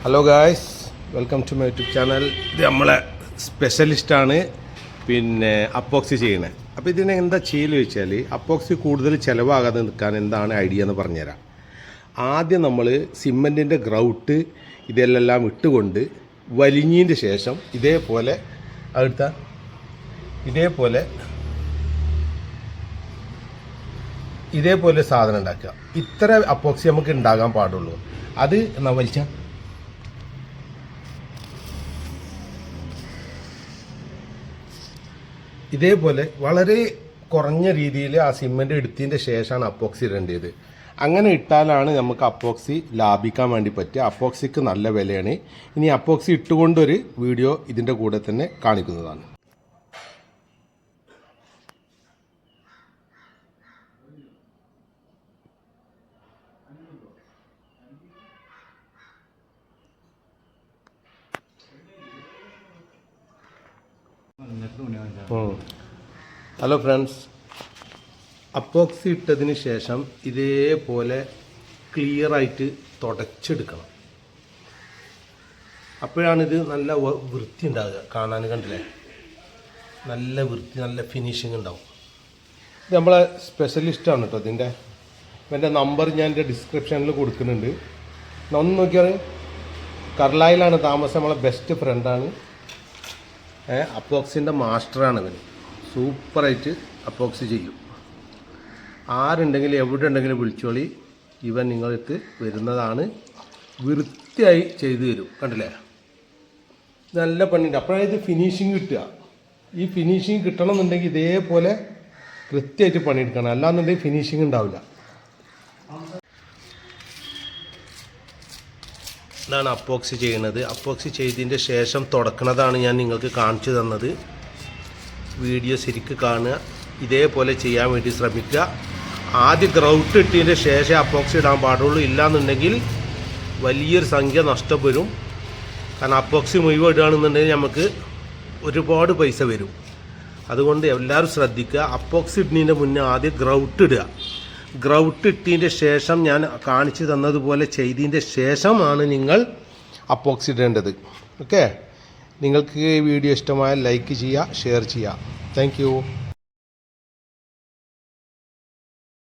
Hello guys, welcome to my YouTube channel. ഇത് നമ്മളെ സ്പെഷ്യലിസ്റ്റാണ് epoxy ചെയ്യണത്. അപ്പോൾ ഇതിനെ എന്താ ചെയ്യൽ വെച്ചാൽ, അപ്പോക്സി കൂടുതൽ ചിലവാകാതെ നിൽക്കാൻ എന്താണ് ഐഡിയ എന്ന് പറഞ്ഞുതരാം. ആദ്യം നമ്മൾ സിമൻറ്റിൻ്റെ ഗ്രൗട്ട് ഇതെല്ലാം ഇട്ടുകൊണ്ട് വലിഞ്ഞതിൻ്റെ ശേഷം ഇതേപോലെ സാധനം ഉണ്ടാക്കുക. ഇത്ര അപ്പോക്സി നമുക്ക് ഉണ്ടാകാൻ പാടുള്ളൂ. അത് എന്നാ വലിച്ച ഇതേപോലെ വളരെ കുറഞ്ഞ രീതിയിൽ ആ സിമെൻ്റ് എടുത്തതിൻ്റെ ശേഷമാണ് അപ്പോക്സി ഇടേണ്ടത്. അങ്ങനെ ഇട്ടാലാണ് നമുക്ക് അപ്പോക്സി ലാഭിക്കാൻ വേണ്ടി പറ്റുക. അപ്പോക്സിക്ക് നല്ല വിലയാണ്. ഇനി അപ്പോക്സി ഇട്ടുകൊണ്ടൊരു വീഡിയോ ഇതിൻ്റെ കൂടെ തന്നെ കാണിക്കുന്നതാണ്. ഹലോ ഫ്രണ്ട്സ്, അപ്പോക്സി ഇട്ടതിന് ശേഷം ഇതേപോലെ ക്ലിയറായിട്ട് തുടച്ചെടുക്കണം. അപ്പോഴാണിത് നല്ല വൃത്തി ഉണ്ടാകുക. കാണാൻ കണ്ടില്ലേ, നല്ല വൃത്തി, നല്ല ഫിനിഷിങ് ഉണ്ടാവും. ഇത് നമ്മളെ സ്പെഷ്യലിസ്റ്റാണ് കേട്ടോ. എൻ്റെ നമ്പർ ഞാൻ എൻ്റെ ഡിസ്ക്രിപ്ഷനിൽ കൊടുക്കുന്നുണ്ട്. ഒന്ന് നോക്കിയാൽ കർലായിലാണ് താമസം. നമ്മളെ ബെസ്റ്റ് ഫ്രണ്ടാണ്. അപ്പോക്സിൻ്റെ മാസ്റ്ററാണ് ഇവൻ. സൂപ്പറായിട്ട് അപ്പോക്സി ചെയ്യും. ആരുണ്ടെങ്കിലും എവിടെ ഉണ്ടെങ്കിലും വിളിച്ചോളി, ഇവൻ നിങ്ങൾക്ക് വരുന്നതാണ്. വൃത്തിയായി ചെയ്തു തരും. കണ്ടില്ലേ, നല്ല പണിയുണ്ട്. അപ്പോഴാണ് ഇത് ഫിനിഷിങ് കിട്ടുക. ഈ ഫിനിഷിങ് കിട്ടണമെന്നുണ്ടെങ്കിൽ ഇതേപോലെ കൃത്യമായിട്ട് പണിയെടുക്കണം, അല്ലാന്നുണ്ടെങ്കിൽ ഫിനിഷിങ് ഉണ്ടാവില്ല. ഇതാണ് അപ്പോക്സി ചെയ്യുന്നത്. അപ്പോക്സി ചെയ്തതിൻ്റെ ശേഷം തുടക്കുന്നതാണ് ഞാൻ നിങ്ങൾക്ക് കാണിച്ചു തന്നത്. വീഡിയോ ശരിക്ക് കാണുക, ഇതേപോലെ ചെയ്യാൻ വേണ്ടി ശ്രമിക്കുക. ആദ്യം ഗ്രൗട്ട് ഇട്ടതിൻ്റെ ശേഷം അപ്പോക്സി ഇടാൻ പാടുള്ളൂ. ഇല്ലയെന്നുണ്ടെങ്കിൽ വലിയൊരു സംഖ്യ നഷ്ടപ്പെടും. കാരണം അപ്പോക്സി മുഴുവൻ ഇടുകയാണെന്നുണ്ടെങ്കിൽ നമുക്ക് ഒരുപാട് പൈസ വരും. അതുകൊണ്ട് എല്ലാവരും ശ്രദ്ധിക്കുക. അപ്പോക്സി ഇടുന്നതിൻ്റെ മുന്നേ ആദ്യം ഗ്രൗട്ട് ഇടുക. ഗ്രൗട്ട് ഇട്ടതിൻ്റെ ശേഷം ഞാൻ കാണിച്ചു തന്നതുപോലെ ചെയ്തതിൻ്റെ ശേഷമാണ് നിങ്ങൾ അപ്പോക്സി ഇടേണ്ടത്. ഓക്കെ, നിങ്ങൾക്ക് ഈ വീഡിയോ ഇഷ്ടമായാൽ ലൈക്ക് ചെയ്യുക, ഷെയർ ചെയ്യുക. Thank you.